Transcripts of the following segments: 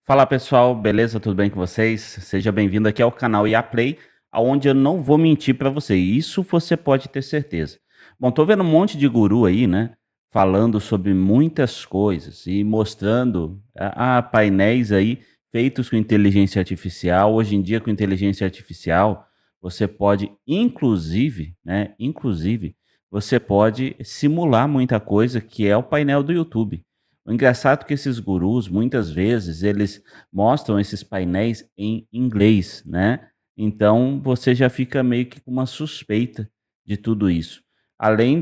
Fala pessoal, beleza? Tudo bem com vocês? Seja bem-vindo aqui ao canal IA Play, aonde eu não vou mentir para você. Isso você pode ter certeza. Bom, tô vendo um monte de guru aí, né? Falando sobre muitas coisas e mostrando painéis aí feitos com inteligência artificial. Hoje em dia, com inteligência artificial, você pode, inclusive, né? Inclusive, você pode simular muita coisa que é o painel do YouTube. O engraçado é que esses gurus, muitas vezes, eles mostram esses painéis em inglês, né? Então, você já fica meio que com uma suspeita de tudo isso. Além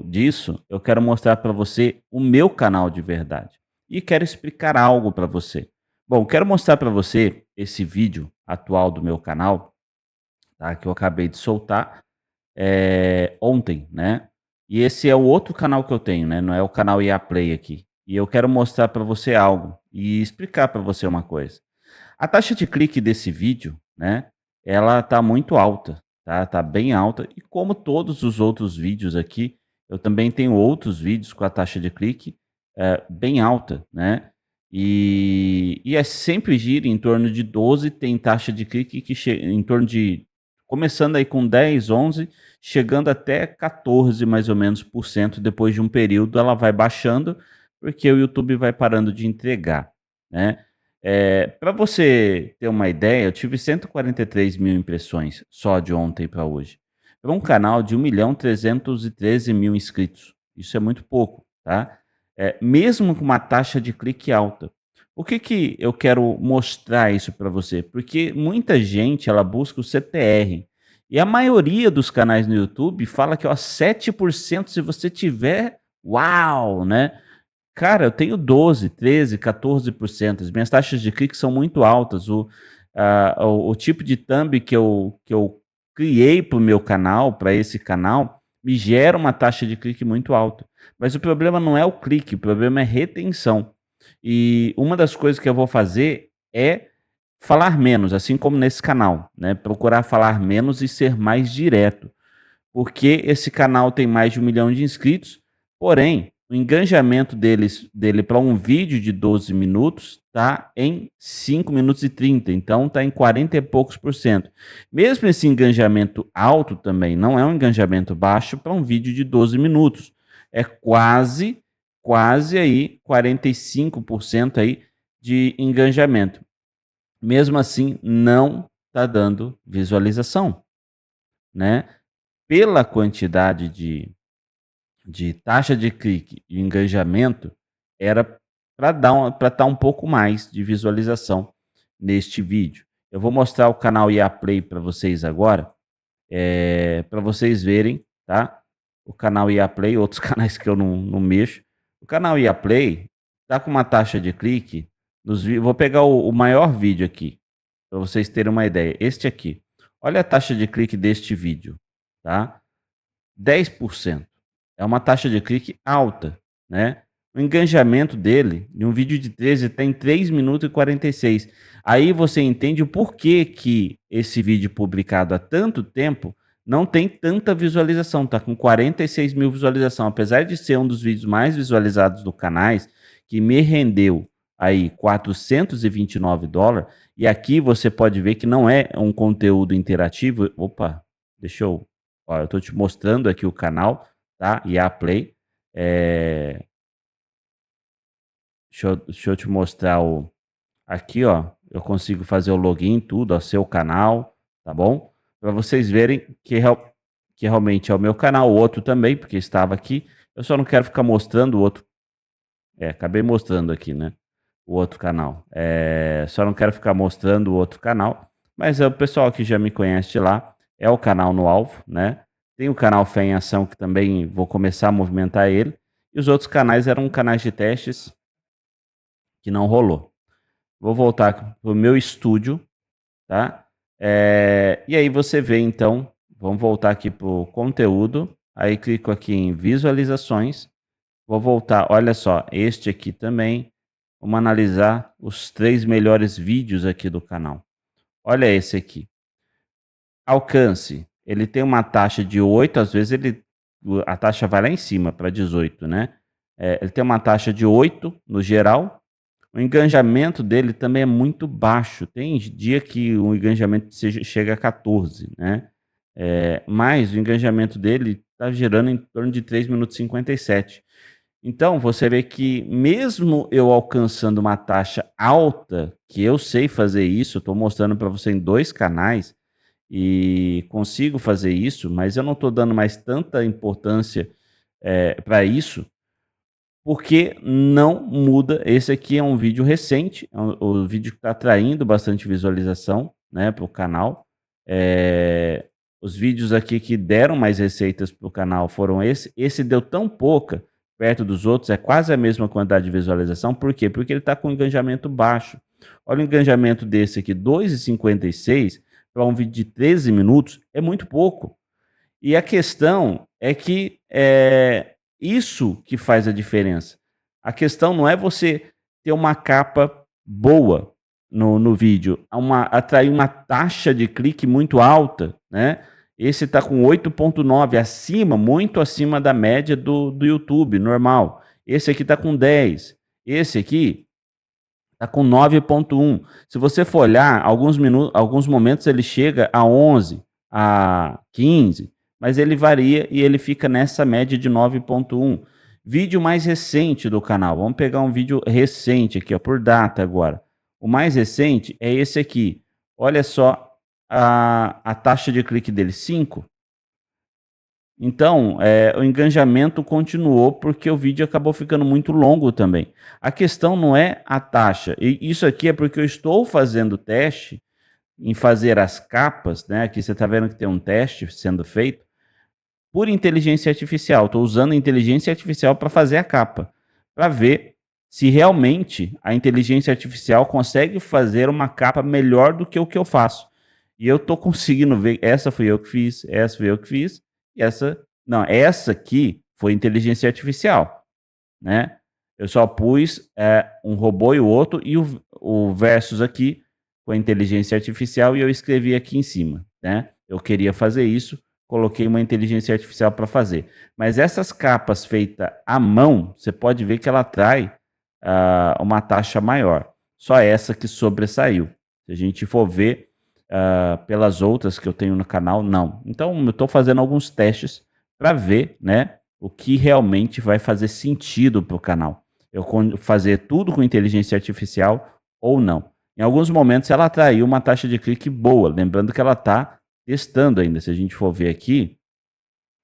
disso, eu quero mostrar para você o meu canal de verdade. E quero explicar algo para você. Bom, quero mostrar para você esse vídeo atual do meu canal, tá? Que eu acabei de soltar ontem, né? E esse é o outro canal que eu tenho, né? Não é o canal IA Play aqui. E eu quero mostrar para você algo e explicar para você uma coisa. A taxa de clique desse vídeo, né? Ela tá muito alta, tá? Tá bem alta. E como todos os outros vídeos aqui, eu também tenho outros vídeos com a taxa de clique bem alta, né? E é sempre gira em torno de 12, tem taxa de clique que chega em torno de começando aí com 10, 11, chegando até 14 mais ou menos por cento. Depois de um período ela vai baixando, porque o YouTube vai parando de entregar, né. Pra você ter uma ideia, eu tive 143 mil impressões só de ontem para hoje. Para um canal de 1.313.000 inscritos, isso é muito pouco, tá. Mesmo com uma taxa de clique alta. Por que eu quero mostrar isso para você? Porque muita gente ela busca o CTR. E a maioria dos canais no YouTube fala que ó, 7% se você tiver, uau, né? Cara, eu tenho 12, 13, 14%. As minhas taxas de clique são muito altas. O tipo de thumb que eu criei para o meu canal, para esse canal, me gera uma taxa de clique muito alta. Mas o problema não é o clique, o problema é retenção. E uma das coisas que eu vou fazer é falar menos, assim como nesse canal, né? Procurar falar menos e ser mais direto, porque esse canal tem mais de 1 milhão de inscritos, porém, o engajamento dele para um vídeo de 12 minutos está em 5 minutos e 30, então está em 40 e poucos por cento. Mesmo esse engajamento alto também não é um engajamento baixo para um vídeo de 12 minutos. É quase aí 45% aí de engajamento. Mesmo assim, não está dando visualização, né? Pela quantidade de taxa de clique e engajamento, era para estar um pouco mais de visualização neste vídeo. Eu vou mostrar o canal IA Play para vocês agora, para vocês verem, tá? O canal IA Play, outros canais que eu não mexo. O canal IA Play tá com uma taxa de clique vou pegar o maior vídeo aqui, para vocês terem uma ideia. Este aqui. Olha a taxa de clique deste vídeo, tá? 10%. É uma taxa de clique alta, né? O engajamento dele, em um vídeo de 13, tem 3 minutos e 46. Aí você entende o porquê que esse vídeo publicado há tanto tempo não tem tanta visualização. Tá com 46 mil visualizações. Apesar de ser um dos vídeos mais visualizados do canal, que me rendeu aí $429. E aqui você pode ver que não é um conteúdo interativo. Opa, deixa eu... Ó, eu tô te mostrando aqui o canal, tá? IA Play. Deixa eu te mostrar aqui, ó. Eu consigo fazer o login, tudo, ó, seu canal, tá bom? Para vocês verem que realmente é o meu canal, o outro também, porque estava aqui. Eu só não quero ficar mostrando o outro. Acabei mostrando aqui, né? O outro canal. Só não quero ficar mostrando o outro canal. Mas o pessoal que já me conhece lá, é o canal no alvo, né? Tem o canal Fé em Ação, que também vou começar a movimentar ele. E os outros canais eram canais de testes que não rolou. Vou voltar para o meu estúdio, tá? E aí você vê, então, vamos voltar aqui para o conteúdo. Aí clico aqui em visualizações. Vou voltar, olha só, este aqui também. Vamos analisar os 3 melhores vídeos aqui do canal. Olha esse aqui. Alcance, ele tem uma taxa de 8, às vezes a taxa vai lá em cima para 18, né? Ele tem uma taxa de 8 no geral, O engajamento dele também é muito baixo. Tem dia que o engajamento chega a 14, né? Mas o engajamento dele está girando em torno de 3 minutos e 57. Então, você vê que mesmo eu alcançando uma taxa alta, que eu sei fazer isso, estou mostrando para você em 2 canais e consigo fazer isso, mas eu não estou dando mais tanta importância para isso, porque não muda. Esse aqui é um vídeo recente, o vídeo que está atraindo bastante visualização, né, para o canal. Os vídeos aqui que deram mais receitas para o canal foram esse. Esse deu tão pouca, perto dos outros, é quase a mesma quantidade de visualização. Por quê? Porque ele está com engajamento baixo. Olha o engajamento desse aqui, 2,56 para um vídeo de 13 minutos, é muito pouco. E a questão é que é isso que faz a diferença. A questão não é você ter uma capa boa no vídeo, atrair uma taxa de clique muito alta, né? Esse está com 8,9, acima, muito acima da média do YouTube, normal. Esse aqui está com 10. Esse aqui está com 9,1. Se você for olhar, alguns momentos ele chega a 11, a 15, mas ele varia e ele fica nessa média de 9,1. Vídeo mais recente do canal. Vamos pegar um vídeo recente aqui, ó, por data agora. O mais recente é esse aqui. Olha só a taxa de clique dele, 5. Então, o engajamento continuou porque o vídeo acabou ficando muito longo também. A questão não é a taxa. E isso aqui é porque eu estou fazendo teste em fazer as capas, né? Aqui você está vendo que tem um teste sendo feito por inteligência artificial. Estou usando a inteligência artificial para fazer a capa, para ver se realmente a inteligência artificial consegue fazer uma capa melhor do que o que eu faço. E eu estou conseguindo ver, essa fui eu que fiz, essa fui eu que fiz, e essa aqui foi inteligência artificial, né? Eu só pus um robô e o outro, e o versus aqui com a inteligência artificial, e eu escrevi aqui em cima, né? Eu queria fazer isso, coloquei uma inteligência artificial para fazer. Mas essas capas feitas à mão, você pode ver que ela atrai uma taxa maior. Só essa que sobressaiu. Se a gente for ver pelas outras que eu tenho no canal, não. Então, eu estou fazendo alguns testes para ver, né, o que realmente vai fazer sentido para o canal. Eu fazer tudo com inteligência artificial ou não. Em alguns momentos ela atraiu uma taxa de clique boa, lembrando que ela está testando ainda. Se a gente for ver aqui,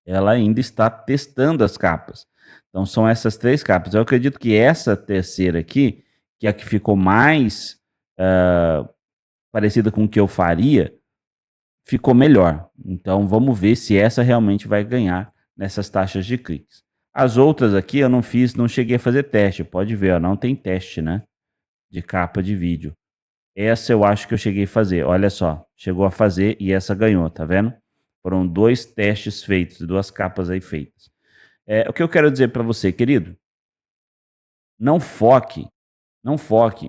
ela ainda está testando as capas. Então são essas 3 capas. Eu acredito que essa terceira aqui, que é a que ficou mais parecida com o que eu faria, ficou melhor. Então vamos ver se essa realmente vai ganhar nessas taxas de cliques. As outras aqui eu não fiz, não cheguei a fazer teste. Pode ver, ó, não tem teste, né, de capa de vídeo. Essa eu acho que eu cheguei a fazer. Olha só, chegou a fazer e essa ganhou, tá vendo? Foram 2 testes feitos, 2 capas aí feitas. O que eu quero dizer para você, querido, não foque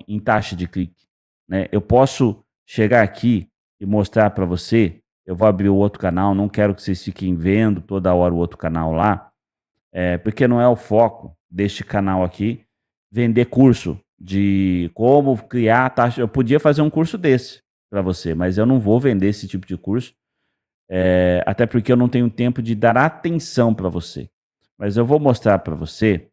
em taxa de clique, né? Eu posso chegar aqui e mostrar para você, eu vou abrir o outro canal, não quero que vocês fiquem vendo toda hora o outro canal lá, porque não é o foco deste canal aqui, vender curso de como criar taxa. Eu podia fazer um curso desse para você, mas eu não vou vender esse tipo de curso, até porque eu não tenho tempo de dar atenção para você. Mas eu vou mostrar para você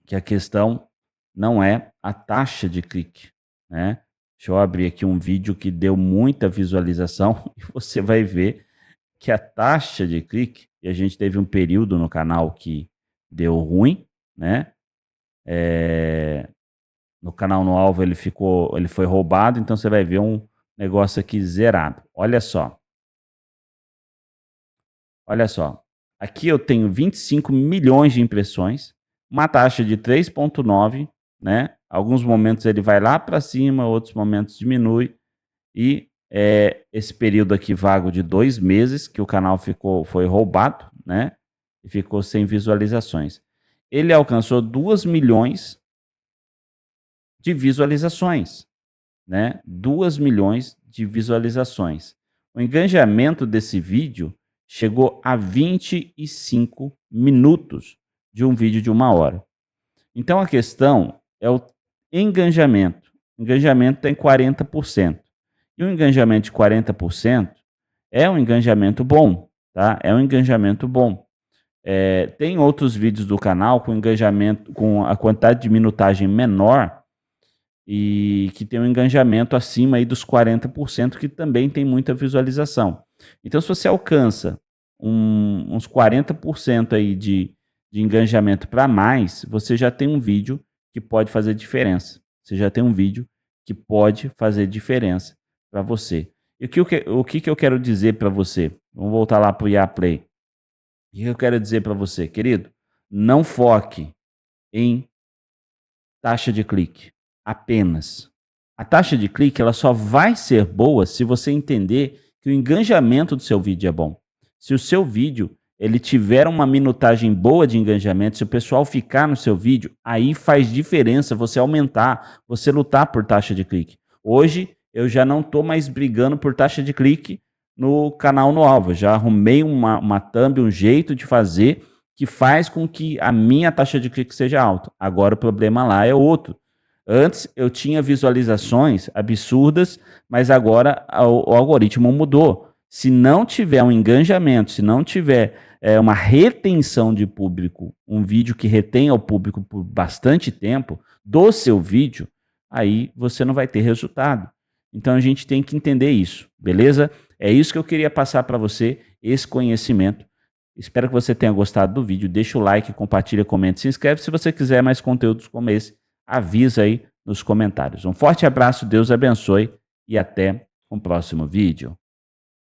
que a questão não é a taxa de clique, né? Deixa eu abrir aqui um vídeo que deu muita visualização e você vai ver que a taxa de clique, e a gente teve um período no canal que deu ruim, né? No canal no alvo ele foi roubado, então você vai ver um negócio aqui zerado. Olha só. Olha só. Aqui eu tenho 25 milhões de impressões, uma taxa de 3,9, né? Alguns momentos ele vai lá para cima, outros momentos diminui. E esse período aqui vago de 2 meses que o canal foi roubado, né? E ficou sem visualizações. Ele alcançou 2 milhões de visualizações, né? 2 milhões de visualizações. O engajamento desse vídeo chegou a 25 minutos de um vídeo de 1 hora. Então a questão é engajamento. Engajamento tem 40%. E um engajamento de 40% é um engajamento bom, tá? É um engajamento bom. Tem outros vídeos do canal com engajamento, com a quantidade de minutagem menor e que tem um engajamento acima aí dos 40%, que também tem muita visualização. Então, se você alcança uns 40% aí de engajamento para mais, você já tem um vídeo que pode fazer diferença. Você já tem um vídeo que pode fazer diferença para você. E o que eu quero dizer para você? Vamos voltar lá para o IA Play. O que eu quero dizer para você, querido? Não foque em taxa de clique apenas. A taxa de clique ela só vai ser boa se você entender que o engajamento do seu vídeo é bom. Se o seu vídeo ele tiver uma minutagem boa de engajamento, se o pessoal ficar no seu vídeo, aí faz diferença você aumentar, você lutar por taxa de clique. Hoje eu já não estou mais brigando por taxa de clique no canal no Alvo. Já arrumei uma thumb, um jeito de fazer que faz com que a minha taxa de clique seja alta. Agora o problema lá é outro. Antes eu tinha visualizações absurdas, mas agora o algoritmo mudou. Se não tiver um engajamento, se não tiver uma retenção de público, um vídeo que retenha o público por bastante tempo do seu vídeo, aí você não vai ter resultado. Então a gente tem que entender isso, beleza? É isso que eu queria passar para você, esse conhecimento. Espero que você tenha gostado do vídeo. Deixa o like, compartilha, comenta, se inscreve. Se você quiser mais conteúdos como esse, avisa aí nos comentários. Um forte abraço, Deus abençoe e até o próximo vídeo.